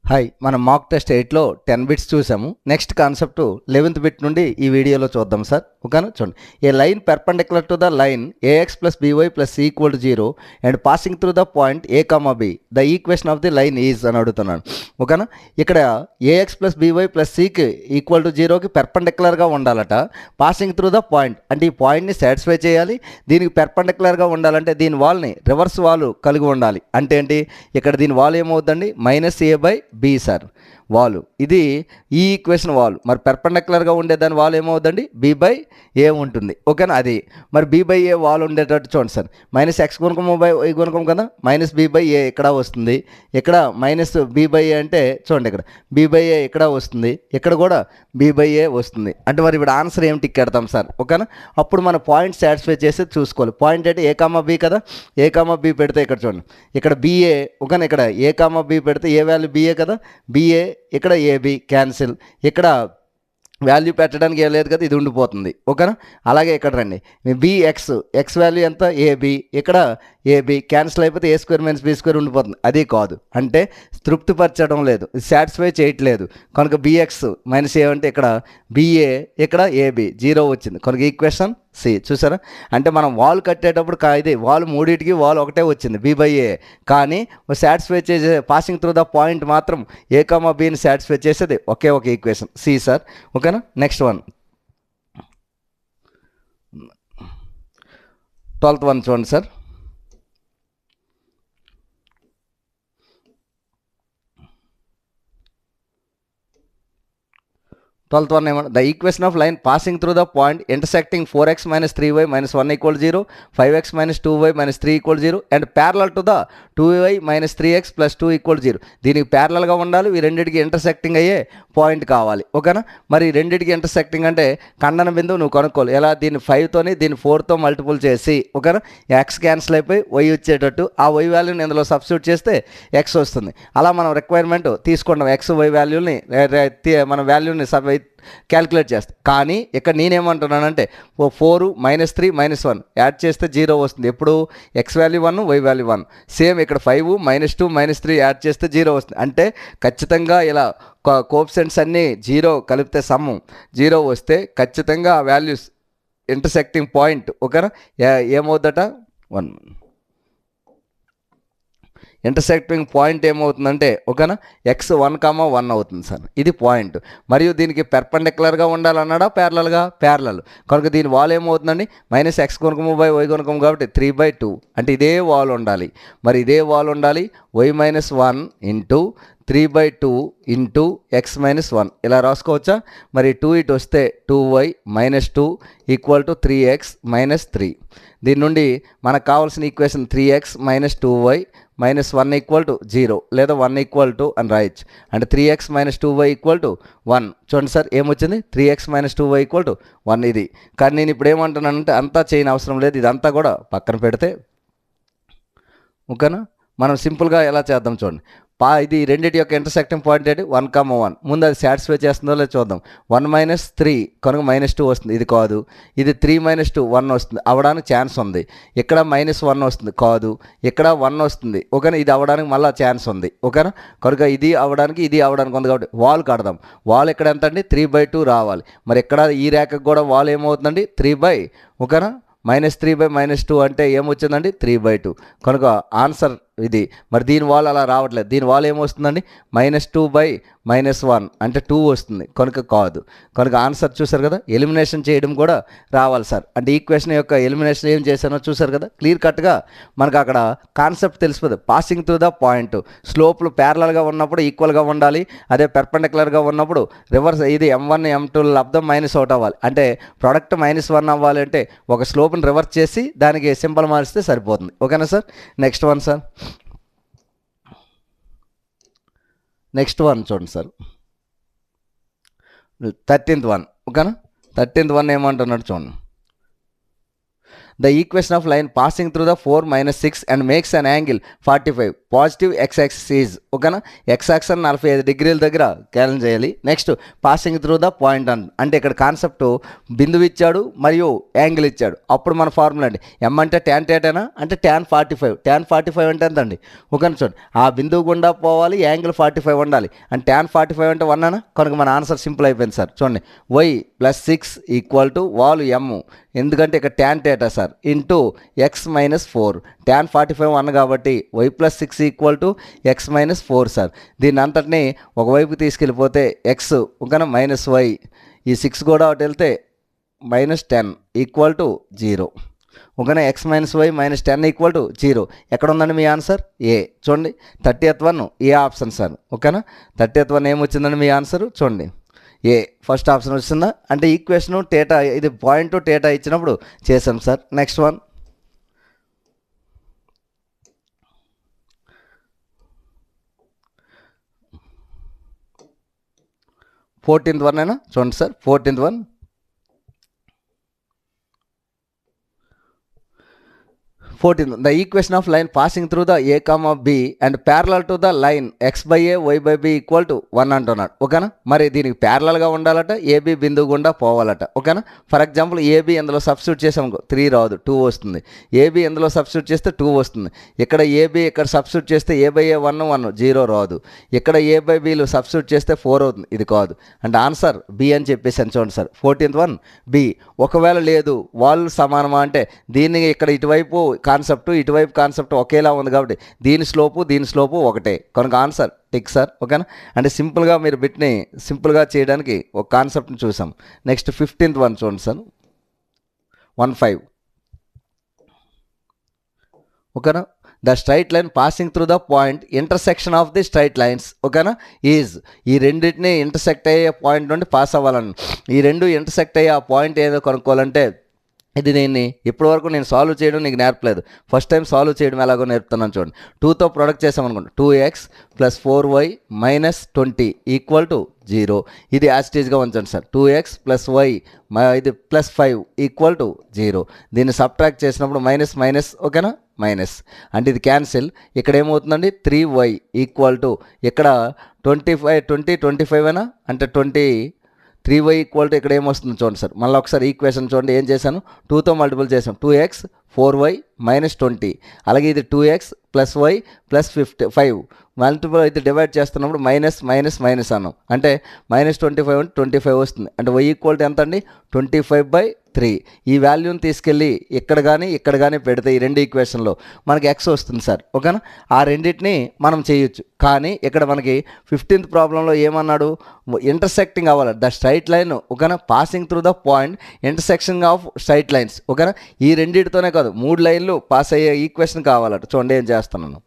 Hi మనం mock test 8లో 10 bits చూసాము. నెక్స్ట్ కాన్సెప్ట్ 11th బిట్ నుండి ఈ వీడియోలో చూద్దాం సార్. ఓకేనా, చూడండి. A line perpendicular to the line a x plus b y plus c equal to 0 and passing through the point a comma b the equation of the line is అని అడుగుతున్నాను. ఓకేనా, ఇక్కడ ఏఎక్స్ ప్లస్ బీవై ప్లస్ సికి equal to 0కి పెర్పెండిక్యులర్గా ఉండాలట. Passing through the point అంటే ఈ పాయింట్ని సాటిస్ఫై చేయాలి. దీనికి పెర్పెండిక్యులర్గా ఉండాలంటే దీని వాల్ని రివర్స్ వాల్ కలిగి ఉండాలి. అంటే ఏంటి, ఇక్కడ దీని వాల్ ఏమవుతుందండి, minus A by B sir వాలు. ఇది ఈ ఈక్వేషన్ వాల్. మరి పెర్పెండిక్యులర్గా ఉండేదాని వాల్ ఏమవుతుందండి, బి బై ఏ ఉంటుంది. ఓకేనా, అది మరి బి బై ఏ వాల్ ఉండేటట్టు చూడండి సార్. మైనస్ ఎక్స్ గుణకం బై వై గుణకం కదా, మైనస్ బి బై ఏ ఇక్కడ వస్తుంది. ఇక్కడ మైనస్ బి బై ఏ అంటే చూడండి, ఇక్కడ బి బై ఏ ఇక్కడ వస్తుంది, ఇక్కడ కూడా బి బై ఏ వస్తుంది. అంటే మరి ఇప్పుడు ఆన్సర్ ఏం టిక్ పెడతాం సార్. ఓకేనా, అప్పుడు మన పాయింట్ సాటిస్ఫై చేసి చూసుకోవాలి. పాయింట్ అంటే ఏ కామా బి కదా, ఏ కామా బి పెడితే ఇక్కడ చూడండి, ఇక్కడ బిఏ. ఓకేనా, ఇక్కడ ఏ కామా బి పెడితే ఏ వాల్యూ బిఏ కదా, బిఏ, ఇక్కడ ఏబి క్యాన్సిల్, ఇక్కడ వాల్యూ పెట్టడానికి ఏం లేదు కదా, ఇది ఉండిపోతుంది. ఓకేనా, అలాగే ఇక్కడ రండి, బిఎక్స్, ఎక్స్ వాల్యూ ఎంత, ఏబి, ఇక్కడ ఏబి క్యాన్సిల్ అయిపోతే ఏ స్క్వేర్ మైనస్ బి స్క్వేర్ ఉండిపోతుంది. అది కాదు, అంటే తృప్తిపరచడం లేదు, సాటిస్ఫై చేయట్లేదు కనుక బిఎక్స్ మైనస్ ఏ అంటే ఇక్కడ బిఏ, ఇక్కడ ఏబి 0 వచ్చింది కనుక ఈక్వేషన్ సి. చూసారా, అంటే మనం వాల్ కట్టేటప్పుడు ఇది వాల్ మూడింటికి వాల్ ఒకటే వచ్చింది బి బై ఏ, కానీ సాటిస్ఫై చేసే పాసింగ్ త్రూ ద పాయింట్ మాత్రం ఏ కామా బిని సాటిస్ఫై చేసేది ఒకే ఒక ఈక్వేషన్ సి సార్. ఓకేనా, నెక్స్ట్ వన్ 12th వన్ చూడండి సార్. 12th one ఏమన్నా, the equation of line passing through the point intersecting 4x minus 3y minus 1 equal 0, 5x minus 2y minus 3 equal 0 and parallel to the 2y minus 3x plus 2 equal 0. దీనికి ప్యారలల్గా ఉండాలి, ఈ రెండింటికి intersecting అయ్యే point కావాలి. ఓకేనా, మరి రెండింటికి ఇంటర్సెక్టింగ్ అంటే ఖండన బిందువు నువ్వు కనుక్కోవాలి. ఎలా, దీన్ని 5తోని దీన్ని 4తో మల్టిపుల్ చేసి, ఓకేనా, ఎక్స్ క్యాన్సిల్ అయిపోయి వై వచ్చేటట్టు ఆ వై వాల్యూని ఇందులో సబ్స్టిట్యూట్ చేస్తే ఎక్స్ వస్తుంది. అలా మనం రిక్వైర్మెంట్ తీసుకుంటాం, ఎక్స్ వై వాల్యూని మన వాల్యూని క్యాల్కులేట్ చేస్తాం. కానీ ఇక్కడ నేనేమంటున్నానంటే 4 మైనస్ 3 మైనస్ 1 యాడ్ చేస్తే 0 వస్తుంది. ఎప్పుడు X value 1 Y value 1. Same ఇక్కడ 5 మైనస్ 2 మైనస్ 3 యాడ్ చేస్తే 0 వస్తుంది. అంటే ఖచ్చితంగా ఇలా కోఎఫిషియెంట్స్ అన్నీ 0 కలిపితే సమ్ము 0 వస్తే ఖచ్చితంగా ఆ వాల్యూస్ ఇంటర్సెక్టింగ్ పాయింట్. ఓకేనా, ఏమవుద్దట 1 ఇంటర్సెక్టింగ్ పాయింట్ ఏమవుతుందంటే, ఓకేనా, ఎక్స్ 1,1 అవుతుంది సార్. ఇది పాయింట్. మరియు దీనికి పెర్పెండిక్యులర్గా ఉండాలన్నాడా, ప్యారలల్గా, ప్యారలల్ కనుక దీని వాల్ ఏమవుతుందండి, మైనస్ ఎక్స్ గుణకము బై వై గుణకం కాబట్టి 3/2 అంటే ఇదే వాల్ ఉండాలి. మరి ఇదే వాల్ ఉండాలి, Y minus 1 into 3/2 into X minus 1 ఇలా రాసుకోవచ్చా. మరి 2 ఇటు వస్తే 2y minus 2 equal to 3x minus 3. దీని నుండి మనకు కావాల్సిన equation 3x minus 2y minus 1 equal to 0 లేదా 1 ఈక్వల్ టు అని రాయొచ్చు. అంటే 3x minus 2y equal to 1. చూడండి సార్, ఏమొచ్చింది, 3x minus 2y equal to 1 ఇది. కానీ నేను ఇప్పుడు ఏమంటున్నానంటే అంతా చేయని అవసరం లేదు, ఇదంతా కూడా పక్కన పెడితే. ఓకేనా, మనం సింపుల్గా ఎలా చేద్దాం చూడండి. ఇది రెండింటి యొక్క ఇంటర్సెక్టింగ్ పాయింట్ ఏంటి, 1,1. ముందు అది సాటిస్ఫై చేస్తుందో లేదో చూద్దాం. 1 మైనస్ 3 కనుక మైనస్ 2 వస్తుంది, ఇది కాదు. ఇది 3 మైనస్ 2 1 వస్తుంది, అవ్వడానికి ఛాన్స్ ఉంది. ఇక్కడ మైనస్ 1 వస్తుంది, కాదు. ఇక్కడ 1 వస్తుంది. ఓకేనా, ఇది అవ్వడానికి మళ్ళీ ఛాన్స్ ఉంది. ఓకేనా, కనుక ఇది అవ్వడానికి ఉంది కాబట్టి వాల్ కడదాం. వాల్ ఇక్కడ ఎంత అండి, 3/2 రావాలి. మరి ఇక్కడ ఈ రేఖకు కూడా వాల్ ఏమవుతుందండి, 3 ఓకేనా, మైనస్ 3 మైనస్ 2 అంటే ఏమొచ్చిందండి, 3/2 కనుక ఆన్సర్ ఇది. మరి దీని వాల్ అలా రావట్లేదు, దీని వాల్ ఏమొస్తుందండి, మైనస్ 2 మైనస్ 1 అంటే 2 వస్తుంది కనుక కాదు. కనుక ఆన్సర్ చూసారు కదా, ఎలిమినేషన్ చేయడం కూడా రావాలి సార్. అంటే ఈక్వేషన్ యొక్క ఎలిమినేషన్ ఏం చేశానో చూసారు కదా, క్లియర్ కట్గా మనకు అక్కడ కాన్సెప్ట్ తెలిసిపోతుంది. పాసింగ్ త్రూ ద పాయింట్, స్లోప్లు ప్యారలల్గా ఉన్నప్పుడు ఈక్వల్గా ఉండాలి, అదే పెర్పెండిక్యులర్గా ఉన్నప్పుడు రివర్స్. ఇది M1 M2 లబ్దం మైనస్ అవుట్ అవ్వాలి. అంటే ప్రొడక్ట్ -1 అవ్వాలి అంటే ఒక స్లోప్ని రివర్స్ చేసి దానికి సింబల్ మారిస్తే సరిపోతుంది. ఓకేనా sir, next one sir. Next one చూడండి సార్, 13th వన్. ఓకేనా, 13th వన్ ఏమంటున్నాడు చూడండి. The equation of line passing through the 4 - 6 and makes an angle 45 positive X axis is ఓకేనా. ఎక్స్ యాక్సిస్ 45 డిగ్రీల దగ్గర క్యాలెన్ చేయాలి. Next passing through the point అంటే ఇక్కడ కాన్సెప్ట్ బిందువు ఇచ్చాడు మరియు యాంగిల్ ఇచ్చాడు. అప్పుడు మన ఫార్ములా అండి ఎం అంటే ట్యాన్ థీటానా అంటే ట్యాన్ 45. ట్యాన్ 45 అంటే ఎంత అండి ఓకేనా. చూడండి ఆ బిందువు గుండా పోవాలి, యాంగిల్ 45 ఉండాలి. అంటే ట్యాన్ 45 అంటే 1 అనా, కనుక మన ఆన్సర్ సింపుల్ అయిపోయింది సార్. చూడండి y + 6 = వాలు m, ఎందుకంటే ఇక్కడ tan theta sir into x - 4. Tan 45 1 కాబట్టి y + 6 = x - 4 సార్. దీన్ని అంతటినీ ఒకవైపు తీసుకెళ్ళిపోతే x ఓకేనా -y, ఈ 6 కూడా ఒకటి వెళ్తే -10 = 0 ఓకేనా. x - y -10 = 0. ఎక్కడ ఉందండి మీ ఆన్సర్ ఏ. చూడండి 30th వన్ ఏ ఆప్షన్ సార్ ఓకేనా. 30th వన్ ఏమొచ్చిందండి మీ ఆన్సర్ చూడండి ఏ ఫస్ట్ ఆప్షన్ వచ్చిందా. అంటే ఈక్వేషను టేటా ఇది పాయింట్ టేటా ఇచ్చినప్పుడు చేసాం sir. Next one 14th one అయినా చూడండి sir. 14th one the equation of line passing through the a comma b and parallel to the line x/a y/b = 1 అంటున్నాడు ఓకేనా. మరి దీనికి ప్యారలల్గా ఉండాలట, ఏబి బిందువు గుండా పోవాలట ఓకేనా. ఫర్ ఎగ్జాంపుల్ ఏబి ఎందులో సబ్స్టిట్యూట్ చేసాం 3 రాదు 2 వస్తుంది. ఏబి ఎందులో సబ్స్టిట్యూట్ చేస్తే 2 వస్తుంది. ఇక్కడ ఏబి ఇక్కడ సబ్స్టిట్యూట్ చేస్తే a/a 1 1 0 రాదు. ఇక్కడ a/bలు సబ్స్టిట్యూట్ చేస్తే 4 అవుతుంది, ఇది కాదు. అంటే ఆన్సర్ బి అని చెప్పేసి చూడండి సార్. 14th one B. ఒకవేళ లేదు వాళ్ళు సమానమా అంటే దీన్ని ఇక్కడ ఇటువైపు కాన్సెప్ట్ ఇటువైపు కాన్సెప్ట్ ఒకేలా ఉంది కాబట్టి దీని స్లోపు ఒకటే, కనుక ఆన్సర్ టిక్ సార్ ఓకేనా. అంటే సింపుల్గా మీరు బిట్ని సింపుల్గా చేయడానికి ఒక కాన్సెప్ట్ని చూసాం. నెక్స్ట్ 15th వన్ చూడండి సార్ 15 ఓకేనా. The straight line passing through the point intersection of the straight lines ఓకేనా ఈజ్. ఈ రెండింటిని ఇంటర్సెక్ట్ అయ్యే పాయింట్ నుండి పాస్ అవ్వాలని, ఈ రెండు ఇంటర్సెక్ట్ అయ్యే ఆ పాయింట్ ఏదో కనుక్కోవాలంటే ఇది దీన్ని ఇప్పటివరకు నేను సాల్వ్ చేయడం నీకు నేర్పలేదు, ఫస్ట్ టైం సాల్వ్ చేయడం ఎలాగో నేర్పుతున్నాను చూడండి. 2తో ప్రొడక్ట్ చేసామనుకోండి 2x + 4y - 20 = 0. ఇది యాస్టీజ్గా ఉంచండి సార్. 2x + y ఇది +5 = 0. దీన్ని సబ్ట్రాక్ట్ చేసినప్పుడు మైనస్ ఓకేనా మైనస్ అంటే ఇది క్యాన్సిల్. ఇక్కడ ఏమవుతుందండి 3y = ఇక్కడ 25 అయినా అంటే 3y = ఇక్కడ ఏమొస్తుంది చూడండి సార్. మళ్ళీ ఒకసారి ఈక్వేషన్ చూడండి ఏం చేశాను 2తో మల్టిపుల్ చేసాం 2x 4y - 20. అలాగే ఇది 2x + y + 5 మల్టిపుల్ అయితే డివైడ్ చేస్తున్నప్పుడు మైనస్ అన్నాం అంటే -25 అంటే 25 వస్తుంది. అంటే y = ఎంత అండి 25/3. ఈ వాల్యూని తీసుకెళ్ళి ఇక్కడ కానీ పెడితే ఈ రెండు ఈక్వేషన్లో మనకి x వస్తుంది సార్ ఓకేనా. ఆ రెండింటిని మనం చేయొచ్చు. కానీ ఇక్కడ మనకి 15th ప్రాబ్లంలో ఏమన్నాడు ఇంటర్సెక్టింగ్ అవ్వాలి ద స్ట్రైట్ లైన్ ఓకేనా passing through the point intersection of straight lines ఓకేనా. ఈ రెండింటితోనే కాదు 3 లైన్లు పాస్ అయ్యే ఈక్వేషన్ కావాలట. చూడండి ఏం చేస్తున్నాను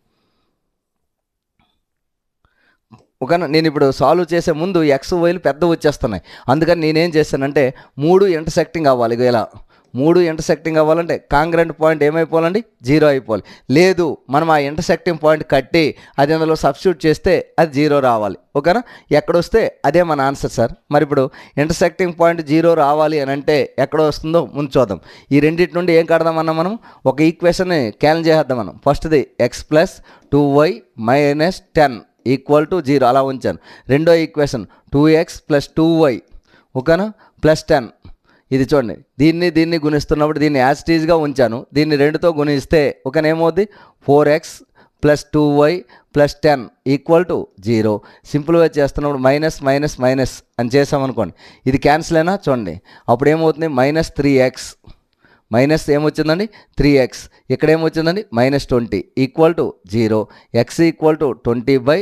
ఓకేనా. నేను ఇప్పుడు సాల్వ్ చేసే ముందు x వైలు పెద్ద వచ్చేస్తున్నాయి, అందుకని నేనేం చేస్తానంటే 3 ఇంటర్సెక్టింగ్ అవ్వాలి. ఇలా 3 ఇంటర్సెక్టింగ్ అవ్వాలంటే కాంగ్రెంట్ పాయింట్ ఏమైపోవాలండి 0 అయిపోవాలి. లేదు మనం ఆ ఇంటర్సెక్టింగ్ పాయింట్ కట్టి అది అందులో సబ్స్టిట్యూట్ చేస్తే అది 0 రావాలి ఓకేనా. ఎక్కడొస్తే అదే మన ఆన్సర్ సార్. మరి ఇప్పుడు ఇంటర్సెక్టింగ్ పాయింట్ 0 రావాలి అని అంటే ఎక్కడ వస్తుందో ముందు చూద్దాం. ఈ రెండింటి నుండి ఏం కడదామన్నా మనం ఒక ఈక్వేషన్ని క్యాన్సిల్ చేద్దాం మనం. ఫస్ట్ది x + 2y - 10 = 0 అలా ఉంచాను. రెండో ఈక్వేషన్ 2x + 2y ఓకేనా +10. ఇది చూడండి దీన్ని గుణిస్తున్నప్పుడు దీన్ని యాజ్ ఇట్ ఈజ్గా ఉంచాను. దీన్ని 2తో గుణిస్తే ఓకేనా ఏమవుద్ది 4x + 2y + 10 = 0. సింపుల్గా చేస్తున్నప్పుడు మైనస్ అని చేసామనుకోండి ఇది క్యాన్సిల్ అయినా చూడండి అప్పుడు ఏమవుతుంది -3x మైనస్ ఏమొచ్చిందండి 3x ఇక్కడ ఏమొచ్చిందండి -20 = 0. x = 20/3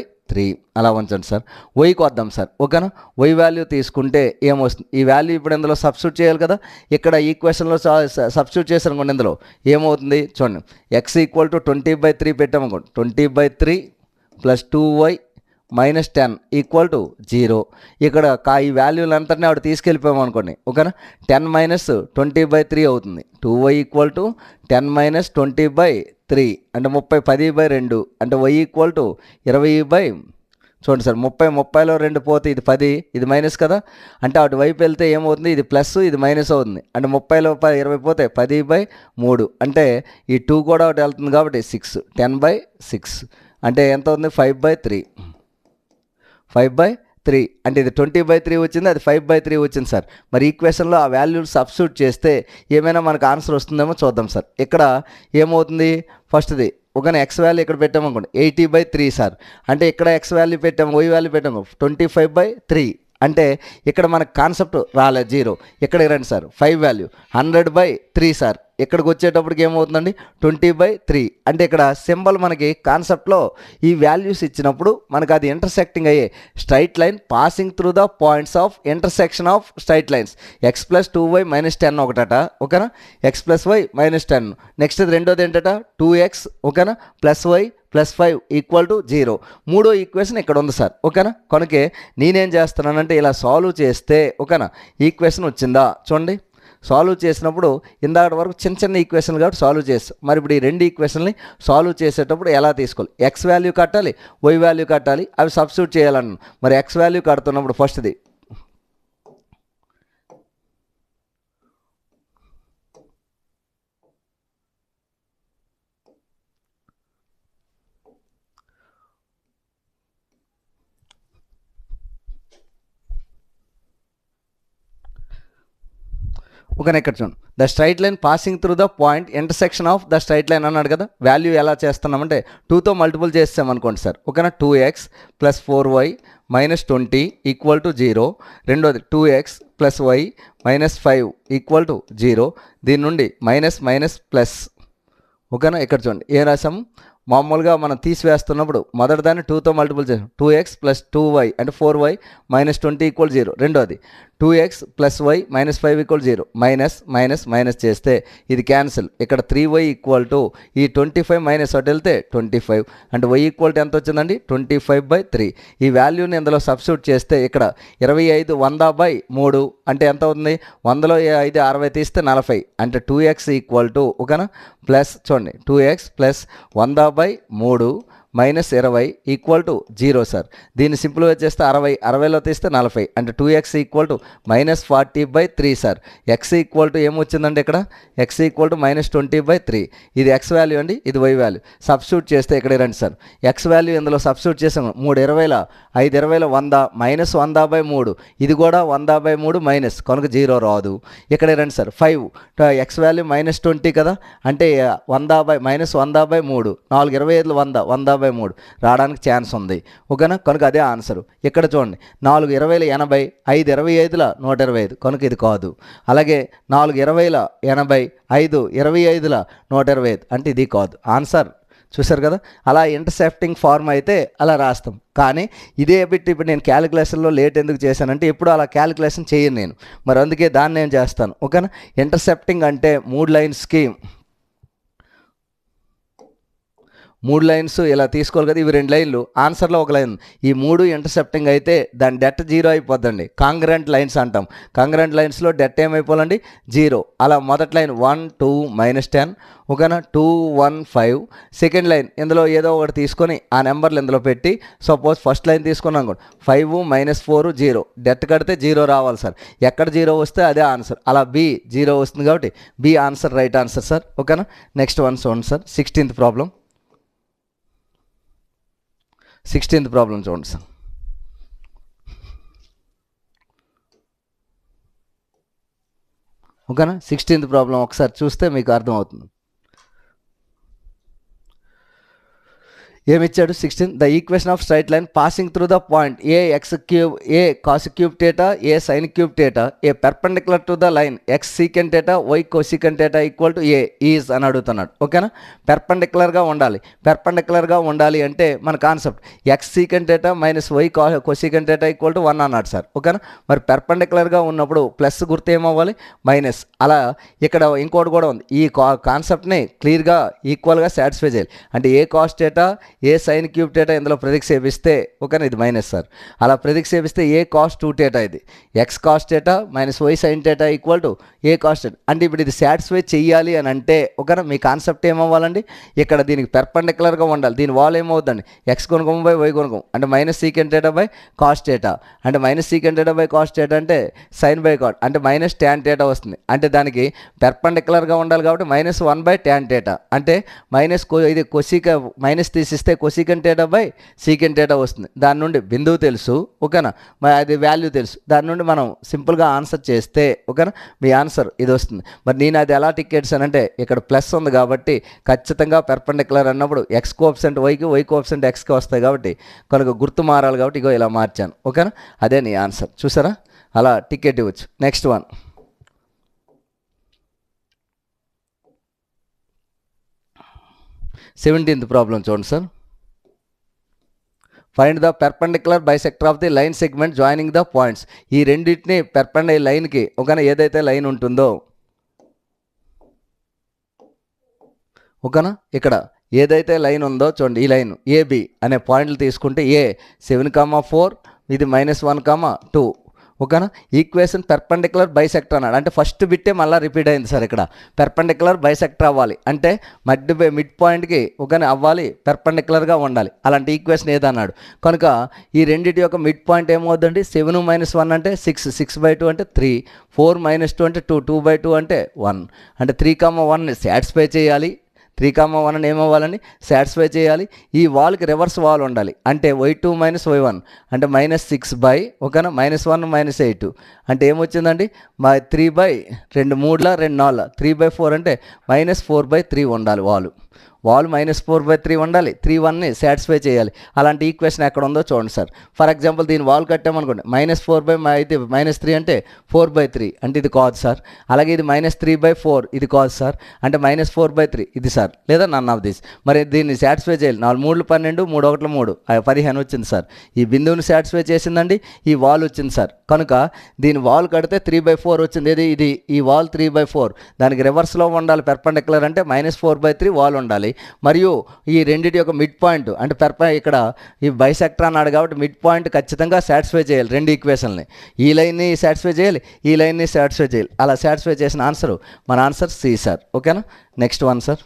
అలా ఉంచండి సార్. వైకి వద్దాం సార్ ఓకేనా. వై వాల్యూ తీసుకుంటే ఏమొస్తుంది ఈ వాల్యూ ఇప్పుడు ఇందులో సబ్స్టిట్యూట్ చేయాలి కదా. ఇక్కడ ఈక్వేషన్లో సబ్స్టిట్యూట్ చేసానుకోండి ఇందులో ఏమవుతుంది చూడండి x = 20/3 పెట్టామనుకోండి 20/3 + 2y - 10 = 0. ఇక్కడ ఈ వాల్యూలు అంతటినీ ఆవిడ తీసుకెళ్ళిపోయాము అనుకోండి ఓకేనా. 10 - 20/3 అవుతుంది. 2y = 10 - 20/3 అంటే 10/2 అంటే y = 20 చూడండి సార్ 30లో 2 పోతే ఇది 10, ఇది మైనస్ కదా, అంటే అటువైపు వెళ్తే ఏమవుతుంది, ఇది ప్లస్ ఇది మైనస్ అవుతుంది, అంటే 30లో 20 పోతే 10/3, అంటే ఈ 2 కూడా ఒకటి వెళ్తుంది కాబట్టి 6, 10/6 అంటే ఎంత అవుతుంది 5/3, 5/3 అంటే ఇది 20/3 వచ్చింది, అది 5/3 వచ్చింది సార్. మరి ఈక్వేషన్లో ఆ వాల్యూలు సబ్స్టిట్యూట్ చేస్తే ఏమైనా మనకు ఆన్సర్ వస్తుందేమో చూద్దాం సార్. ఇక్కడ ఏమవుతుంది, ఫస్ట్ది ఒకనే ఎక్స్ వాల్యూ ఇక్కడ పెట్టామనుకోండి 80/3 సార్, అంటే ఇక్కడ ఎక్స్ వాల్యూ పెట్టాము, వై వాల్యూ పెట్టాము 25/3, అంటే ఇక్కడ మనకు కాన్సెప్ట్ రాలేదు 0. ఇక్కడికి రండి సార్, 5 వాల్యూ 100/3 సార్, ఇక్కడికి వచ్చేటప్పటికి ఏమవుతుందండి 20/3, అంటే ఇక్కడ సింబల్ మనకి కాన్సెప్ట్లో ఈ వాల్యూస్ ఇచ్చినప్పుడు మనకు అది ఇంటర్సెక్టింగ్ అయ్యే straight line passing through the points of intersection of straight lines x + 2y - 10 ఒకటట, ఓకేనా, x + y - 10. నెక్స్ట్ రెండోది ఏంటట 2x, ఓకేనా, +y + 5 = 0. మూడో ఈక్వేషన్ ఇక్కడ ఉంది సార్, ఓకేనా. కనుకే నేనేం చేస్తున్నానంటే ఇలా సాల్వ్ చేస్తే, ఓకేనా, ఈక్వేషన్ వచ్చిందా చూడండి. సాల్వ్ చేసినప్పుడు ఇందాక వరకు చిన్న చిన్న ఈక్వేషన్లు కాబట్టి సాల్వ్ చేస్తాం. మరి ఇప్పుడు ఈ 2 ఈక్వేషన్ని సాల్వ్ చేసేటప్పుడు ఎలా తీసుకోవాలి, ఎక్స్ వాల్యూ కట్టాలి, వై వాల్యూ కట్టాలి, అవి సబ్స్టిట్యూట్ చేయాలన్నాను. మరి ఎక్స్ వాల్యూ కడుతున్నప్పుడు ఫస్ట్ది ఓకేనా, ఇక్కడ చూడండి, the straight line passing through the point intersection of the straight line అన్నాడు కదా. వాల్యూ ఎలా చేస్తున్నామంటే 2తో మల్టిపుల్ చేస్తామనుకోండి సార్, ఓకేనా, 2x + 4y - 20 = 0. రెండోది 2x + y - 5 = 0. దీని నుండి మైనస్ ప్లస్, ఓకేనా. ఇక్కడ చూడండి ఏం రాసాము, మామూలుగా మనం తీసివేస్తున్నప్పుడు మొదటి దాన్ని 2తో మల్టిపుల్ చేసాం, 2x + 2y అంటే 4y - 20 = 0. రెండోది 2x + y - 5 = 0. మైనస్ చేస్తే ఇది క్యాన్సిల్, ఇక్కడ 3y = ఈ 25 మైనస్ ఒకటి వెళ్తే 25, అంటే y = ఎంత వచ్చిందండి 25/3. ఈ వాల్యూని ఇందులో సబ్స్టిట్యూట్ చేస్తే ఇక్కడ 25 100/3 అంటే ఎంత అవుతుంది, 100లో 5 60 తీస్తే 40, అంటే 2x = ఓకేనా, ప్లస్ చూడండి 2x + 100/3 - 20 = 0 సార్. దీన్ని సింపుల్గా చేస్తే 60లో తీస్తే 40, అంటే 2x = -40/3 సార్. x ఏమొచ్చిందండి ఇక్కడ, x = -20/3. ఇది x వాల్యూ అండి, ఇది y వాల్యూ. సబ్స్టిట్యూట్ చేస్తే ఇక్కడ రండి సార్, x వాల్యూ ఇందులో సబ్స్టిట్యూట్ చేసాము, 3 20ల 5 20ల 100 -100/3, ఇది కూడా 100/3 మైనస్, కనుక 0 రాదు. ఇక్కడ రండి సార్, 5 x వాల్యూ -20 కదా, అంటే 100/-100/3, 4 25 100 రావడానికి ఛాన్స్ ఉంది, ఓకేనా, కనుక అదే ఆన్సర్. ఇక్కడ చూడండి 4 20ల 80, 5 25ల 125, కనుక ఇది కాదు. అలాగే 4 20ల 80, 5 25ల 125, అంటే ఇది కాదు ఆన్సర్. చూసారు కదా, అలా ఇంటర్సెప్టింగ్ ఫార్మ్ అయితే అలా రాస్తాం. కానీ ఇదే బిట్ ఇప్పుడు నేను క్యాలిక్యులేషన్లో లేట్ ఎందుకు చేశానంటే ఎప్పుడు అలా క్యాలిక్యులేషన్ చేయను నేను, మరి అందుకే దాన్ని నేను చేస్తాను, ఓకేనా. ఇంటర్సెప్టింగ్ అంటే 3 లైన్స్కి 3 లైన్స్ ఇలా తీసుకోవాలి కదా, ఇవి 2 లైన్లు, ఆన్సర్లో 1 లైన్, ఈ 3 ఇంటర్సెప్టింగ్ అయితే దాని డెట్ 0 అయిపోద్దండి. కాంగ్రెంట్ లైన్స్ అంటాం. కాంగ్రెంట్ లైన్స్లో డెట్ ఏమైపోవాలండి 0. అలా మొదటి లైన్ 1 2 -10, ఓకేనా, 2 1 5. సెకండ్ లైన్ ఇందులో ఏదో ఒకటి తీసుకొని ఆ నెంబర్లు ఇందులో పెట్టి, సపోజ్ ఫస్ట్ లైన్ తీసుకున్నాం అనుకోండి 5 -4 0, డెట్ కడితే 0 రావాలి సార్. ఎక్కడ 0 వస్తే అదే ఆన్సర్. అలా బి 0 వస్తుంది కాబట్టి b answer, right answer sir, ఓకేనా. నెక్స్ట్ వన్ చూడండి sir, 16th problem. 16th problem చూడండి సార్. ఓకేనా, 16th ప్రాబ్లం ఒకసారి చూస్తే మీకు అర్థమవుతుంది. ఏమిచ్చాడు 16, the equation of straight line passing through the point a x³ a cos³ θ a sin³ θ a perpendicular to the line x secant θ y cosecant θ = a is అని అడుగుతున్నాడు, ఓకేనా. పెర్పెండిక్యులర్గా ఉండాలి అంటే మన కాన్సెప్ట్ x secant θ - y cosecant θ = 1 అన్నాడు సార్, ఓకేనా. మరి పెర్పెండిక్యులర్గా ఉన్నప్పుడు ప్లస్ గుర్తు ఏమవ్వాలి మైనస్. అలా ఇక్కడ ఇంకోటి కూడా ఉంది, ఈ కాన్సెప్ట్ని క్లియర్గా ఈక్వల్గా సాటిస్ఫై చేయాలి. అంటే ఏ cos θ ఏ సైన్ క్యూబ్ థీటా ఇందులో ప్రతిక్షేపిస్తే ఓకేనా ఇది మైనస్ సార్. అలా ప్రతిక్షేపిస్తే ఏ కాస్ 2 థీటా ఇది X cos theta minus y sine theta equal to A cos theta. అంటే ఇప్పుడు ఇది సాటిస్ఫై చెయ్యాలి అని అంటే ఓకేనా మీ కాన్సెప్ట్ ఏమవ్వాలండి, ఇక్కడ దీనికి పెర్పెండిక్యులర్గా ఉండాలి. దీని వాల్ ఏమవుతుందండి ఎక్స్ గుణకం బై వై గుణకం అంటే minus secant theta by cos theta. అంటే minus secant theta by cos theta అంటే సైన్ బై కాట్ అంటే మైనస్ ట్యాన్ థీటా వస్తుంది. అంటే దానికి పెర్పెండిక్యులర్గా ఉండాలి కాబట్టి మైనస్ 1 బై ట్యాన్ థీటా అంటే ఇది కొసీక మైనస్ తీసిస్తే cosecant theta by secant theta వస్తుంది. దాని నుండి బిందువు తెలుసు ఓకేనా, అది వాల్యూ తెలుసు. దాని నుండి మనం సింపుల్గా ఆన్సర్ చేస్తే ఓకేనా మీ ఆన్సర్ ఇది వస్తుంది. మరి నేను అది ఎలా టిక్ చేశానంటే ఇక్కడ ప్లస్ ఉంది కాబట్టి ఖచ్చితంగా పెర్పెండిక్యులర్ అన్నప్పుడు ఎక్స్ కోఎఫిషియంట్ వైకి వై కోఎఫిషియంట్ ఎక్స్కి వస్తాయి కాబట్టి కనుక గుర్తు మారాలి కాబట్టి ఇగో ఇలా మార్చాను ఓకేనా. అదే నీ ఆన్సర్ చూసారా, అలా టికెట్ ఇవ్వచ్చు. నెక్స్ట్ వన్ 17th ప్రాబ్లం చూడండి sir. Find the perpendicular bisector of the line segment joining the points. ఈ రెండింటిని పెర్పెండిక్యులర్ లైన్కి ఓకేనా ఏదైతే లైన్ ఉంటుందో ఓకేనా ఇక్కడ ఏదైతే లైన్ ఉందో చూడండి ఈ లైన్ ఏబి అనే పాయింట్లు తీసుకుంటే ఏ 7,4 ఇది -1,2 ఓకేనా. ఈక్వేషన్ పెర్పెండిక్యులర్ బైసెక్టర్ అన్నాడు అంటే ఫస్ట్ బిట్టే మళ్ళీ రిపీట్ అయింది సార్. ఇక్కడ పెర్పెండిక్యులర్ బైసెక్టర్ అవ్వాలి అంటే మిడ్ పాయింట్కి ఓకేనా అవ్వాలి, పెర్పెండిక్యులర్గా ఉండాలి. అలాంటి ఈక్వేషన్ ఏదన్నాడు కనుక ఈ రెండింటి యొక్క మిడ్ పాయింట్ ఏమవుతుందండి 7 - 1 అంటే 6, 6/2 అంటే 3, 4 - 2 అంటే 2, 2/2 అంటే 1 అంటే 3,1ని సాటిస్ఫై చేయాలి. 3,1 అని ఏమవ్వాలని సాటిస్ఫై చేయాలి. ఈ వాల్కి రివర్స్ వాల్ ఉండాలి అంటే y2 - y1 అంటే -6 ఓకేనా -1 -8 అంటే ఏమొచ్చిందండి 3/2 3 2 4 3/4 అంటే -4/3 ఉండాలి. వాల్ -4/3 ఉండాలి. 3/1ని సాటిస్ఫై చేయాలి. అలాంటి ఈక్వేషన్ ఎక్కడ ఉందో చూడండి సార్. ఫర్ ఎగ్జాంపుల్ దీని వాల్ కట్టామనుకోండి -4/అయితే -3 అంటే 4/3 అంటే ఇది కాదు సార్. అలాగే ఇది -3/4 ఇది కాదు సార్ అంటే -4/3 ఇది సార్ లేదా నన్ ఆఫ్ దిస్. మరి దీన్ని సాటిస్ఫై చేయాలి. 4 3 12 3 1 3 15 వచ్చింది సార్. ఈ బిందువుని సాటిస్ఫై చేసిందండి, ఈ వాల్ వచ్చింది సార్. కనుక దీని వాల్ కడితే 3/4 వచ్చింది. ఇది ఈ వాల్ 3/4 దానికి రివర్స్లో ఉండాలి. పెర్పెండిక్యులర్ అంటే -4/3 వాల్ ఉండాలి. మరియు ఈ రెండింటి యొక్క మిడ్ పాయింట్ అంటే ఇక్కడ ఈ బైసెక్టర్ అన్నాడు కాబట్టి మిడ్ పాయింట్ ఖచ్చితంగా సాటిస్ఫై చేయాలి. రెండు ఈక్వేషన్ని ఈ లైన్ని సాటిస్ఫై చేయాలి, ఈ లైన్ని సాటిస్ఫై చేయాలి. అలా సాటిస్ఫై చేసిన ఆన్సర్ మన ఆన్సర్ సి సార్ ఓకేనా. Next one sir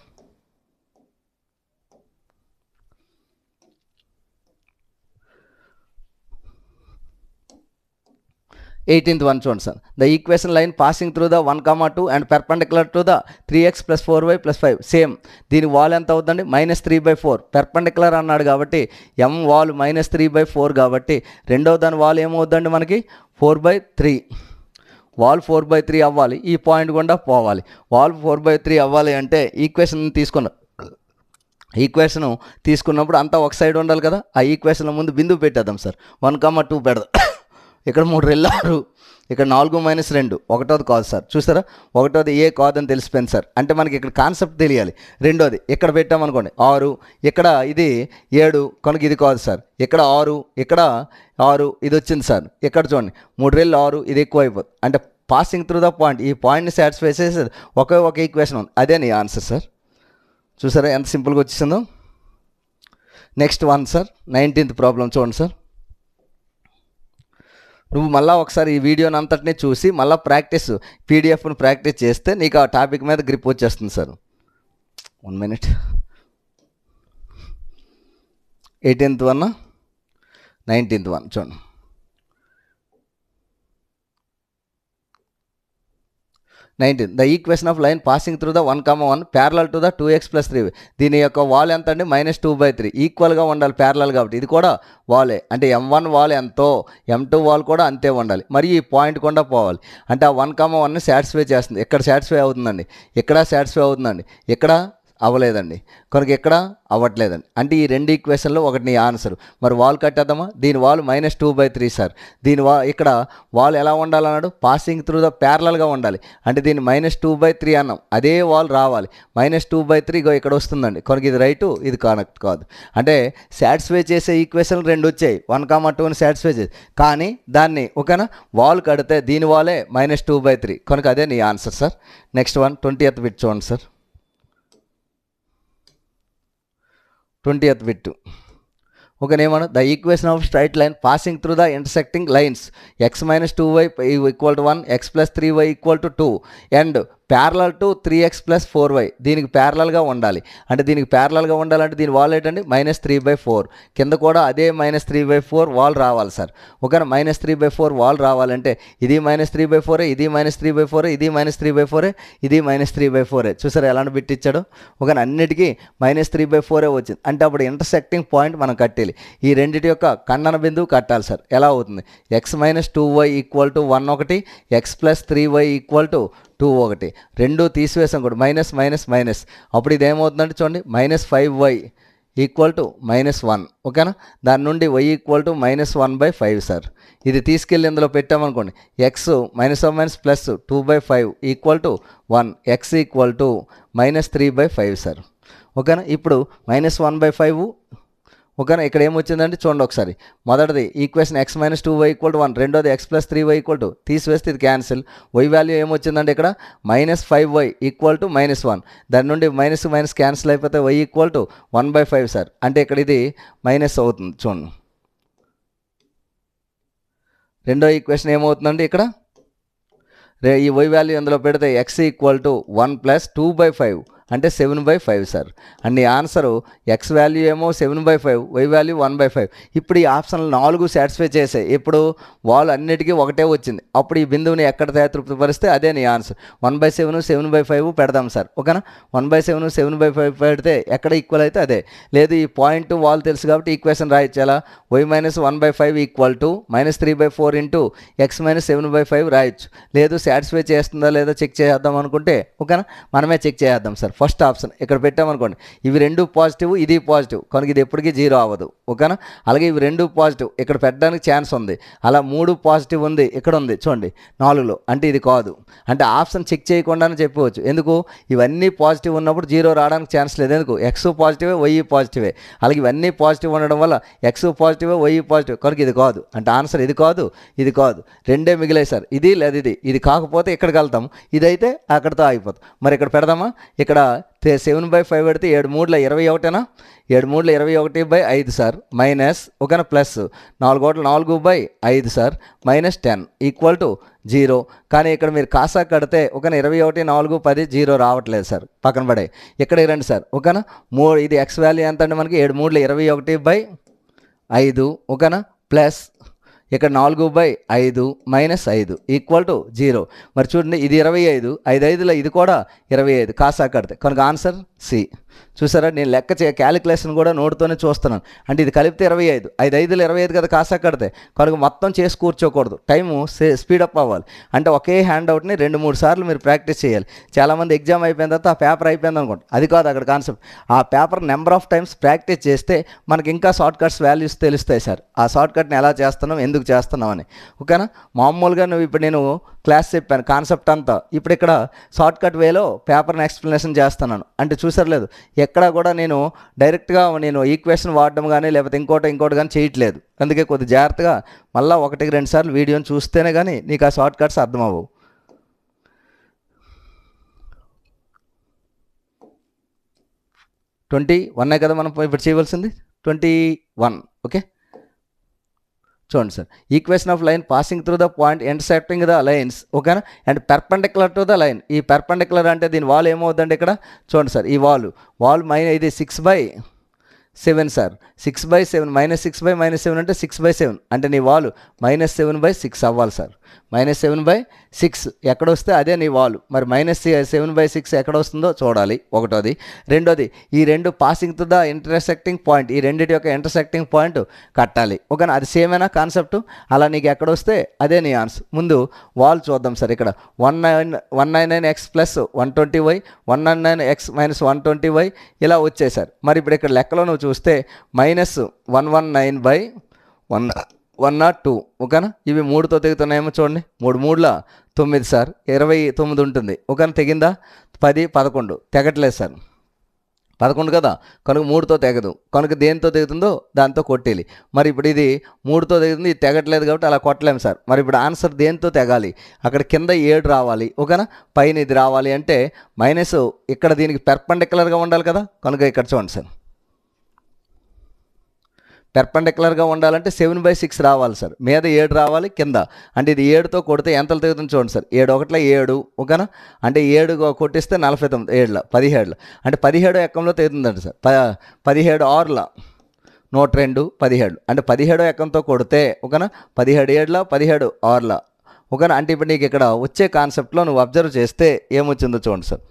18th one చూడండి sir. The equation line passing through the 1,2 and perpendicular to the 3x + 4y + 5 same. దీని వాల్ ఎంత అవుతుందండి -3/4 పెర్పెండిక్యులర్ అన్నాడు కాబట్టి m వాల్ -3/4 కాబట్టి రెండవ దాని వాల్ ఏమవుతుందండి మనకి 4/3. వాల్ 4/3 అవ్వాలి, ఈ పాయింట్ గుండా పోవాలి. వాల్ 4/3 అవ్వాలి అంటే ఈక్వేషన్ తీసుకున్నప్పుడు అంతా ఒక సైడ్ ఉండాలి కదా. ఆ ఈక్వేషన్లో ముందు బిందువు పెట్టేద్దాం సార్. 1,2 పెడదాం. ఇక్కడ 3 రెళ్ళు 6, ఇక్కడ 4 - 2 ఒకటోది కాదు సార్. చూసారా ఒకటోది ఏ కాదని తెలిసిపోయింది సార్. అంటే మనకి ఇక్కడ కాన్సెప్ట్ తెలియాలి. రెండోది ఇక్కడ పెట్టామనుకోండి 6, ఇక్కడ ఇది 7 కనుక ఇది కాదు సార్. ఇక్కడ 6, ఇక్కడ 6 ఇది వచ్చింది సార్. ఇక్కడ చూడండి 3 రెళ్ళు 6 ఇది ఎక్కువ అయిపోతుంది. అంటే పాసింగ్ త్రూ ద పాయింట్ ఈ పాయింట్ని సాటిస్ఫై చేసేది ఒక ఈక్వేషన్ ఉంది. అదే నీ ఆన్సర్ సార్. చూసారా ఎంత సింపుల్గా వచ్చేసిందో. Next one sir 19th problem చూడండి సార్. నువ్వు మళ్ళీ ఒకసారి ఈ వీడియోని అంతటినీ చూసి మళ్ళీ పీడిఎఫ్ను ప్రాక్టీస్ చేస్తే నీకు ఆ టాపిక్ మీద గ్రిప్ వచ్చేస్తుంది sir. 1 minute 18th one 19th one చూడండి. The equation of line passing through the 1,1 parallel to the 2x + 3. దీని యొక్క వాల్ ఎంత అండి -2/3 ఈక్వల్గా ఉండాలి ప్యారలల్ కాబట్టి. ఇది కూడా వాలే అంటే m1 వాల్ ఎంతో m2 వాల్ కూడా అంతే ఉండాలి. మరియు ఈ పాయింట్ కూడా పోవాలి. అంటే ఆ 1,1ని సాటిస్ఫై చేస్తుంది. ఎక్కడ సాటిస్ఫై అవుతుందండి, ఇక్కడ సాటిస్ఫై అవుతుందండి, ఇక్కడ అవ్వలేదండి కనుక ఎక్కడ అవ్వట్లేదండి. అంటే ఈ రెండు ఈక్వేషన్లో ఒకటి నీ ఆన్సర్. మరి వాల్ కట్టేద్దామా. దీని వాల్ -2/3 సార్. దీని ఇక్కడ వాల్ ఎలా ఉండాలన్నాడు పాసింగ్ త్రూ ద ప్యారలల్గా ఉండాలి. అంటే దీన్ని -2/3 అన్నాం, అదే వాల్ రావాలి. -2/3 ఇక్కడ వస్తుందండి కనుక ఇది రైటు, ఇది కనెక్ట్ కాదు. అంటే సాటిస్ఫై చేసే ఈక్వేషన్లు రెండు వచ్చాయి. 1,2ని సాటిస్ఫై చేసి కానీ దాన్ని ఓకేనా వాల్ కడితే దీని వాలే -2/3 కనుక అదే నీ answer sir. Next one 20th bit చూడండి సార్. 20th bit. ఓకేనేమన్నా the equation of straight line passing through the intersecting lines x - 2y equal to 1, x + 3y equal to 2 and parallel to 3x + 4y. దీనికి ప్యారలల్గా ఉండాలి. అంటే దీనికి ప్యారలల్గా ఉండాలంటే దీని వాల్ ఏంటండి -3/4. కింద కూడా అదే -3/4 వాల్ రావాలి సార్. ఓకేనా -3/4 వాల్ రావాలంటే ఇది -3/4, ఇది -3/4, ఇది -3/4, ఇది -3/4. చూసారా ఎలాంటి బిట్ ఇచ్చాడు. ఓకేనా అన్నిటికీ -3/4 వచ్చింది. అంటే అప్పుడు ఇంటర్సెక్టింగ్ పాయింట్ మనం కట్టాలి. ఈ రెండింటి యొక్క ఖండన బిందువు కట్టాలి సార్. ఎలా అవుతుంది x - 2y ఈక్వల్ టు 1 ఒకటి, x + 3y ఈక్వల్ టు 2 ఒకటి. రెండు తీసివేసాం కూడా మైనస్. అప్పుడు ఇది ఏమవుతుందంటే చూడండి -5y ఈక్వల్ టు -1. ఓకేనా దాని నుండి y ఈక్వల్ టు -1/5 సార్. ఇది తీసుకెళ్ళి ఇందులో పెట్టామనుకోండి x -2/5 equal to 1, x equal to -3/5 sir. ఓకేనా ఇప్పుడు -1/5. ఓకేనా ఇక్కడ ఏమొచ్చిందంటే చూడండి ఒకసారి. మొదటిది equation x - 2y equal to 1, రెండోది x + 3y ఈక్వల్ టు, తీసివేస్తే ఇది క్యాన్సిల్. y వాల్యూ ఏమొచ్చిందంటే ఇక్కడ -5y ఈక్వల్ టు -1. దాని నుండి మైనస్ క్యాన్సిల్ అయిపోతే y ఈక్వల్ టు 1/5 సార్. అంటే ఇక్కడ ఇది మైనస్ అవుతుంది చూడండి. రెండో ఈక్వేషన్ ఏమవుతుందండి ఇక్కడ ఈ y వాల్యూ ఇందులో పెడితే x ఈక్వల్ టు 1 + 2/5 అంటే 7/5 సార్. అండ్ ఈ ఆన్సరు x వాల్యూ ఏమో 7/5, y వాల్యూ 1/5. ఇప్పుడు ఈ ఆప్షన్లు 4 సాటిస్ఫై చేసాయి. ఇప్పుడు వాల్ అన్నిటికీ ఒకటే వచ్చింది. అప్పుడు ఈ బిందువుని ఎక్కడ తృప్తిపరిస్తే అదే నీ ఆన్సర్. 1/7 7/5 పెడదాం సార్. ఓకేనా 1/7 7/5 పెడితే ఎక్కడ ఈక్వల్ అయితే అదే. లేదు ఈ పాయింట్ వాల్ తెలుసు కాబట్టి ఈక్వేషన్ రాయొచ్చు. ఎలా y - 1/5 equal to -3/4 into x - 7/5 రాయొచ్చు. లేదు సాటిస్ఫై చేస్తుందా లేదా చెక్ చేద్దాం అనుకుంటే ఓకేనా మనమే చెక్ చేద్దాం సార్. ఫస్ట్ ఆప్షన్ ఇక్కడ పెట్టామనుకోండి ఇవి రెండు పాజిటివ్, ఇది పాజిటివ్ కనుక ఇది ఎప్పటికీ 0 అవ్వదు. ఓకేనా అలాగే ఇవి రెండు పాజిటివ్ ఇక్కడ పెట్టడానికి ఛాన్స్ ఉంది. అలా 3 పాజిటివ్ ఉంది ఇక్కడ ఉంది చూడండి 4లో అంటే ఇది కాదు. అంటే ఆప్షన్ చెక్ చేయకుండానే చెప్పవచ్చు. ఎందుకు ఇవన్నీ పాజిటివ్ ఉన్నప్పుడు 0 రావడానికి ఛాన్స్ లేదు. ఎందుకు x పాజిటివే, y పాజిటివే. అలాగే ఇవన్నీ పాజిటివ్ ఉండడం వల్ల x పాజిటివే, y పాజిటివ్ కనుక ఇది కాదు. అంటే ఆన్సర్ ఇది కాదు, ఇది కాదు. రెండే మిగిలాయి సార్. ఇది లేదు ఇది కాకపోతే ఇక్కడికి వెళ్తాం, ఇదైతే అక్కడితో ఆగిపోతాం. మరి ఇక్కడ పెడదామా. ఇక్కడ 7/5 పెడితే 7 3 21 7 3 21/5 సార్. మైనస్ ఓకేనా ప్లస్ 4 4/5 సార్ -10 ఈక్వల్ టు 0. కానీ ఇక్కడ మీరు కాసా కడితే ఓకేనా 21 4 10 0 రావట్లేదు సార్. పక్కన పడే ఇక్కడికి రండి సార్. ఓకేనా ఇది x వాల్యూ ఎంత అంటే మనకి 7 3 21/5 ఓకేనా ప్లస్ ఇక్కడ 4/5 -5 ఈక్వల్ టు 0. మరి చూడండి ఇది 25, 5 5లో ఇది కూడా 25 కాసా కడితే కనుక ఆన్సర్ సి. చూసారా నేను లెక్క క్యాలిక్యులేషన్ కూడా నోటుతోనే చూస్తున్నాను. అంటే ఇది కలిపితే 25, 5 5లో 25 కదా కాసా కడితే కనుక మొత్తం చేసి కూర్చోకూడదు. టైము స్పీడప్ అవ్వాలి. అంటే ఒకే హ్యాండ్ అవుట్ని 2-3 సార్లు మీరు ప్రాక్టీస్ చేయాలి. చాలామంది ఎగ్జామ్ అయిపోయిన తర్వాత ఆ పేపర్ అయిపోయింది అనుకోండి. అది కాదు అక్కడ కాన్సెప్ట్. ఆ paper number of times practice చేస్తే మనకి ఇంకా షార్ట్ కట్స్ వాల్యూస్ తెలుస్తాయి సార్. ఆ షార్ట్ కట్ని ఎలా చేస్తున్నాం, ఎందుకు చేస్తున్నాం అని. ఓకేనా మామూలుగా నువ్వు ఇప్పుడు నేను క్లాస్ చెప్పాను కాన్సెప్ట్ అంతా. ఇప్పుడు ఇక్కడ షార్ట్ కట్ వేలో పేపర్ని ఎక్స్ప్లెనేషన్ చేస్తున్నాను. అంటే చూసారు లేదు ఎక్కడ కూడా నేను డైరెక్ట్గా నేను ఈక్వేషన్ వాడడం కానీ లేకపోతే ఇంకోటి కానీ చేయట్లేదు. అందుకే కొద్ది జాగ్రత్తగా మళ్ళీ 1-2 సార్లు వీడియోని చూస్తేనే కానీ నీకు ఆ షార్ట్ కట్స్ అర్థం అవ్వవు. 21 కదా మనం ఇప్పుడు చేయవలసింది 21. ఓకే చూడండి sir equation of line passing through the point intersecting the lines ఓకేనా and perpendicular to the line. ఈ పెర్పెండిక్యులర్ అంటే దీని వాల్ ఏమవుతుందండి ఇక్కడ చూడండి సార్. ఈ వాల్ ఇది 6/7 సార్. 6/7 -6/7 అంటే 6/7 అంటే నీ వాల్ -7/6 అవ్వాలి సార్. -7/6 ఎక్కడ వస్తే అదే నీ వాల్. మరి -7/6 ఎక్కడ వస్తుందో చూడాలి ఒకటోది. రెండోది ఈ రెండు passing to the intersecting point, ఈ రెండింటి యొక్క ఇంటర్సెక్టింగ్ పాయింట్ కట్టాలి. ఓకేనా అది సేమేనా కాన్సెప్ట్. అలా నీకు ఎక్కడ వస్తే అదే నీ ఆన్సర్. ముందు వాల్ చూద్దాం సార్. ఇక్కడ 199x + 120y 199x - 120y ఇలా వచ్చేసారు. మరి ఇప్పుడు ఇక్కడ లెక్కలో నువ్వు చూస్తే -119/102 ఓకేనా. ఇవి 3తో తెగుతున్నాయేమో చూడండి. 3 3 9 సార్ 29 ఉంటుంది. ఓకేనా తెగిందా 10 11 తెగట్లేదు సార్. 11 కదా కనుక 3తో తెగదు. కనుక దేనితో తెగుతుందో దాంతో కొట్టేయాలి. మరి ఇప్పుడు ఇది 3తో తెగుతుంది, ఇది తెగట్లేదు కాబట్టి అలా కొట్టలేము సార్. మరి ఇప్పుడు ఆన్సర్ దేనితో తెగాలి. అక్కడ కింద 7 రావాలి ఓకేనా, పైన ఇది రావాలి. అంటే మైనస్ ఇక్కడ దీనికి పెర్పెండిక్యులర్గా ఉండాలి కదా. కనుక ఇక్కడ చూడండి సార్ పెర్పెండిక్యులర్గా ఉండాలంటే 7/6 రావాలి సార్, మీద 7 రావాలి కింద. అంటే ఇది 7తో కొడితే ఎంతలు తెగుతుంది చూడండి సార్, 7 ఒకట్ల 7, ఓకేనా. అంటే 7 కొట్టిస్తే 49, 7 17, అంటే 17 ఎక్కంలో తెగుతుందండి సార్. 17 6ల 102, 17, అంటే 17 ఎక్కంతో కొడితే ఓకేనా, 17 7ల 17 6ల, ఓకేనా. అంటే ఇప్పుడు నీకు ఇక్కడ వచ్చే కాన్సెప్ట్లో నువ్వు అబ్జర్వ్ చేస్తే ఏమొచ్చిందో చూడండి సార్.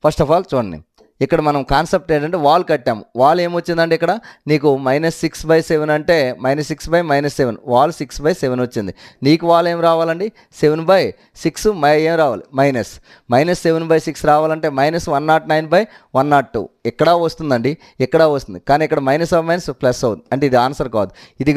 ఫస్ట్ ఆఫ్ ఆల్ చూడండి, ఇక్కడ మనం కాన్సెప్ట్ ఏంటంటే వాల్ కట్టాము. వాల్ ఏమొచ్చిందంటే ఇక్కడ నీకు -6/7 అంటే -6/-7, వాల్ 6/7 వచ్చింది. నీకు వాల్ ఏం రావాలండి, 7/6 ఏం రావాలి, -7/6 రావాలంటే -109/102 ఇక్కడ వస్తుందండి, ఇక్కడ వస్తుంది. కానీ ఇక్కడ మైనస్ ప్లస్ అవుతుంది, అంటే ఇది ఆన్సర్ కాదు. ఇది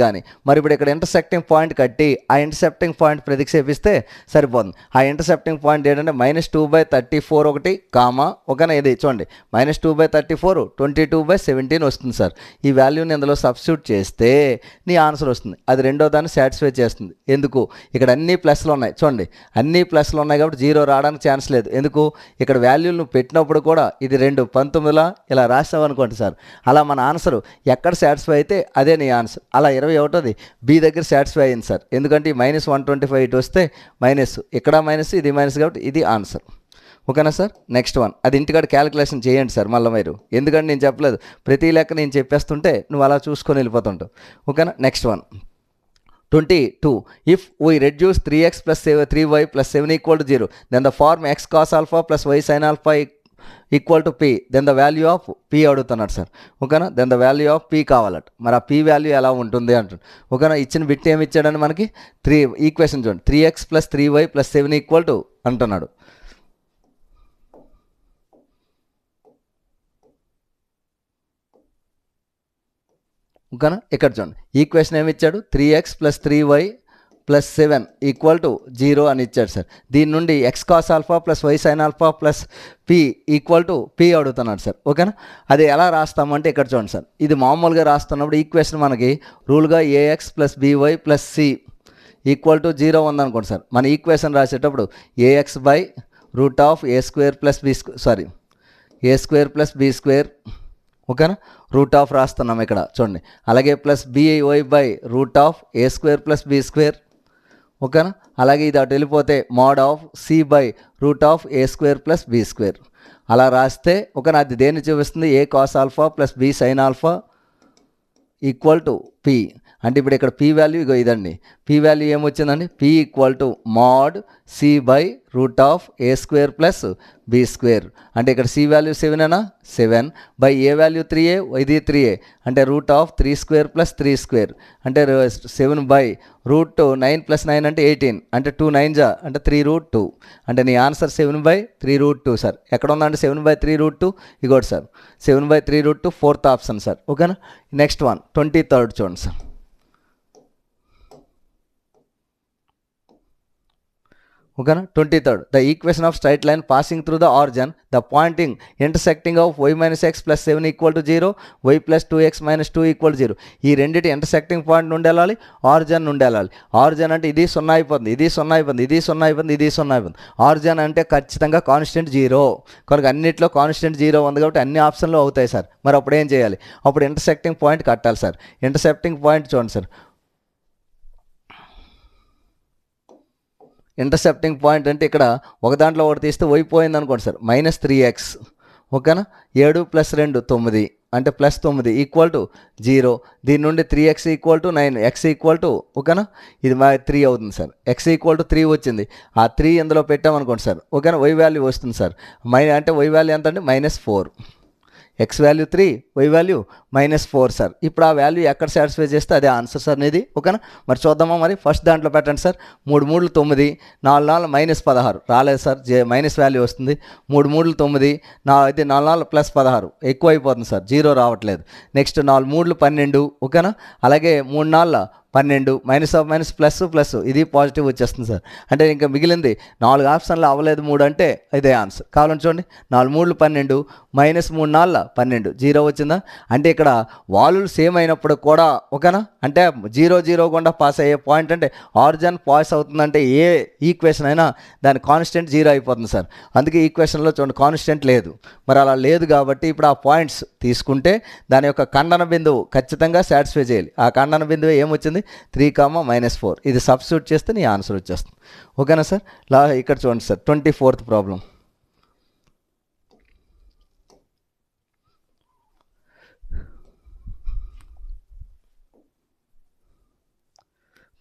కానీ మరి ఇప్పుడు ఇక్కడ ఇంటర్సెక్టింగ్ పాయింట్ కట్టి ఆ ఇంటర్సెప్టింగ్ పాయింట్ ప్రతిక్షేపిస్తే సరిపోతుంది. ఆ ఇంటర్సెప్టింగ్ పాయింట్ ఏంటంటే -2/34 ఒకటి కామా, ఓకేనా. ఇది చూడండి -2/34 22/17 వస్తుంది సార్. ఈ వాల్యూని ఇందులో సబ్స్టిట్యూట్ చేస్తే నీ ఆన్సర్ వస్తుంది. అది రెండో దాన్ని సాటిస్ఫై చేస్తుంది. ఎందుకు, ఇక్కడ అన్ని ప్లస్లు ఉన్నాయి చూడండి, అన్ని ప్లస్లు ఉన్నాయి కాబట్టి 0 రావడానికి ఛాన్స్ లేదు. ఎందుకు, ఇక్కడ వాల్యూలు నువ్వు పెట్టినప్పుడు కూడా ఇది 2 19లా ఇలా రాసావు అనుకోండి సార్, అలా మన ఆన్సర్ ఎక్కడ సాటిస్ఫై అయితే అదే నీ ఆన్సర్. అలా 21ది బి దగ్గర సాటిస్ఫై అయింది సార్. ఎందుకంటే -125 ఇటు వస్తే మైనస్, ఇక్కడ మైనస్, ఇది మైనస్, కాబట్టి ఇది ఆన్సర్, ఓకేనా సార్. నెక్స్ట్ వన్, అది ఇంటికాడ క్యాలిక్యులేషన్ చేయండి సార్ మళ్ళీ మీరు, ఎందుకంటే నేను చెప్పలేదు, ప్రతి లెక్క నేను చెప్పేస్తుంటే నువ్వు అలా చూసుకొని వెళ్ళిపోతుంటావు, ఓకేనా. Next one 22, if we reduce 3x plus 3y plus 7 equal to 0, then the form x cos alpha plus y sin alpha equal to P, then the value of P అడుగుతున్నాడు సార్, ఓకేనా. Then the value of P కావాలట. మరి ఆ P value ఎలా ఉంటుంది అంటాడు, ఓకేనా. ఇచ్చిన బిట్ ఏమి ఇచ్చాడని మనకి ఈక్వేషన్ చూడండి, 3x plus 3y plus 7 equal to అంటున్నాడు. ఓకేనా, ఇక్కడ చూడండి ఈక్వేషన్ ఏమి ఇచ్చాడు, 3x plus 3y plus 7 equal to 0 అని ఇచ్చాడు సార్. దీని నుండి x cos alpha plus y sin alpha plus p equal to p అడుగుతున్నాడు సార్, ఓకేనా. అది ఎలా రాస్తామంటే ఇక్కడ చూడండి సార్, ఇది మామూలుగా రాస్తున్నప్పుడు ఈక్వేషన్ మనకి రూల్గా ax plus by plus c equal to 0 ఉందనుకోండి సార్. మన ఈక్వేషన్ రాసేటప్పుడు ax/√a² plus a² plus b², ఓకేనా, రూట్ ఆఫ్ రాస్తున్నాం ఇక్కడ చూడండి. అలాగే ప్లస్ by/√a² plus b², ఓకేనా. అలాగే ఇది అటు వెళ్ళిపోతే mod of c/√a² plus b², అలా రాస్తే ఓకేనా. అది దేన్ని చూపిస్తుంది, a cos alpha plus b sin alpha equal to p. అంటే ఇప్పుడు ఇక్కడ p వాల్యూ ఇగో ఇదండి, p వాల్యూ ఏమొచ్చిందండి, p equal to mod c/√a² plus b². అంటే ఇక్కడ c వాల్యూ 7 అనా, 7 బై a వాల్యూ 3a, ఇది 3a, అంటే √3² plus 3², అంటే 7/9 plus 9 అంటే 18, అంటే 2 9s అంటే 3√2, అంటే నీ ఆన్సర్ 7/3√2 సార్. ఎక్కడ ఉందంటే 7/3√2 ఇగోటి సార్, 7/3√2 4th ఆప్షన్ సార్, ఓకేనా. నెక్స్ట్ వన్ 23rd చూడండి సార్, ఓకేనా. 23rd, the equation of straight line passing through the origin, the pointing intersecting of y - x plus 7 equal to 0, y plus 2x - 2 equal to 0. ఈ రెండింటి intersecting point నుండి వెళ్ళాలి, origin నుండి వెళ్ళాలి. Origin అంటే ఇది 0 అయిపోతుంది, ఇది 0 అయిపోతుంది, ఇది 0 అయిపోతుంది, ఇది 0 అయిపోతుంది. ఆరిజిన్ అంటే ఖచ్చితంగా కాన్స్టెంట్ 0, కనుక అన్నింటిలో కాన్స్టెంట్ 0 ఉంది కాబట్టి అన్ని ఆప్షన్లు అవుతాయి సార్. మరి అప్పుడు ఏం చేయాలి, అప్పుడు ఇంటర్సెక్టింగ్ పాయింట్ కట్టాలి సార్. ఇంటర్సెక్టింగ్ పాయింట్ చూడండి సార్, ఇంటర్సెప్టింగ్ పాయింట్ అంటే ఇక్కడ ఒక దాంట్లో ఒకటి తీస్తే పోయింది అనుకోండి సార్, -3x, ఓకేనా. 7 + 2 9, అంటే +9 ఈక్వల్ టు 0. దీని నుండి 3x equal to 9, x equal to, ఓకేనా, ఇది 3 అవుతుంది సార్. x ఈక్వల్ టు 3 వచ్చింది, ఆ 3 ఇందులో పెట్టామనుకోండి సార్, ఓకేనా. y వాల్యూ వస్తుంది సార్, అంటే y వాల్యూ ఎంత అండి, -4. x value 3, y value -4 sir. ఇప్పుడు ఆ వాల్యూ ఎక్కడ సాటిస్ఫై చేస్తే అదే ఆన్సర్ సార్ అనేది, ఓకేనా. మరి చూద్దామా, మరి ఫస్ట్ దాంట్లో పెట్టండి సార్. 3 3 9, 4 4 -16 రాలేదు సార్, మైనస్ వాల్యూ వస్తుంది. 3 3 9, ఇది 4 4 +16 ఎక్కువ అయిపోతుంది సార్, 0 రావట్లేదు. నెక్స్ట్ 4 3 12, ఓకేనా. అలాగే 3 4 12, మైనస్ ప్లస్ ఇది పాజిటివ్ వచ్చేస్తుంది సార్. అంటే ఇంకా మిగిలింది 4 ఆప్షన్లు అవ్వలేదు 3 అంటే ఇదే ఆన్సర్. కావాలని చూడండి, 4 3 12, -3 4 12, 0 వచ్చిందా. అంటే ఇక్కడ ఇక్కడ వాల్యూలు సేమ్ అయినప్పుడు కూడా ఓకేనా, అంటే 0 గుండా పాస్ అయ్యే పాయింట్ అంటే ఆరిజిన్ పాస్ అవుతుందంటే ఏ ఈక్వేషన్ అయినా దాని కాన్స్టెంట్ 0 అయిపోతుంది సార్. అందుకే ఈక్వేషన్లో చూడండి కాన్స్టెంట్ లేదు, మరి అలా లేదు కాబట్టి ఇప్పుడు ఆ పాయింట్స్ తీసుకుంటే దాని యొక్క ఖండన బిందువు ఖచ్చితంగా సాటిస్ఫై చేయాలి. ఆ ఖండన బిందువు ఏమొచ్చింది 3, -4. ఇది సబ్స్టిట్యూట్ చేస్తే నీ ఆన్సర్ వచ్చేస్తుంది. ఓకేనా సార్. ఇక్కడ చూడండి సార్ 24th ప్రాబ్లం.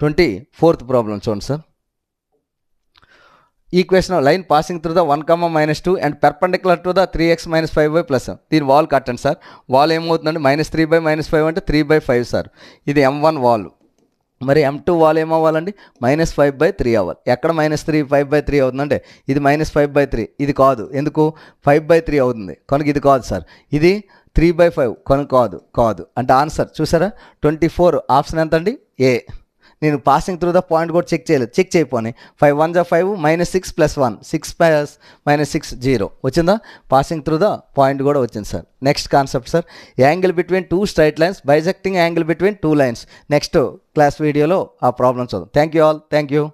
చూడండి sir. Equation line passing through the 1, -2 and perpendicular to the 3x - 5y plus. దీని వాల్ కట్టండి సార్. వాల్ ఏమవుతుందండి -3 / -5 అంటే 3/5 సార్. ఇది M1 వాల్. మరి M2 వాల్ ఏమవ్వాలండి -5/3 అవ్వాలి. ఎక్కడ -3 5/3 అవుతుందంటే ఇది -5/3, ఇది కాదు. ఎందుకు 5/3 అవుతుంది కనుక ఇది కాదు సార్. ఇది 3/5 కనుక కాదు అంటే ఆన్సర్ చూసారా 24 ఆప్షన్ ఎంత అండి ఏ. నేను పాసింగ్ త్రూ ద పాయింట్ కూడా చెక్ చేయలేదు, చెక్ చేయపోని 5 × 1 = 5 -6 + 1 6 + -6 0 వచ్చిందా. పాసింగ్ త్రూ ద పాయింట్ కూడా వచ్చింది sir. Next concept sir, angle between 2 straight lines bisecting angle between 2 lines. Next class వీడియోలో ఆ ప్రాబ్లమ్స్ చూద్దాం. Thank you all. Thank you.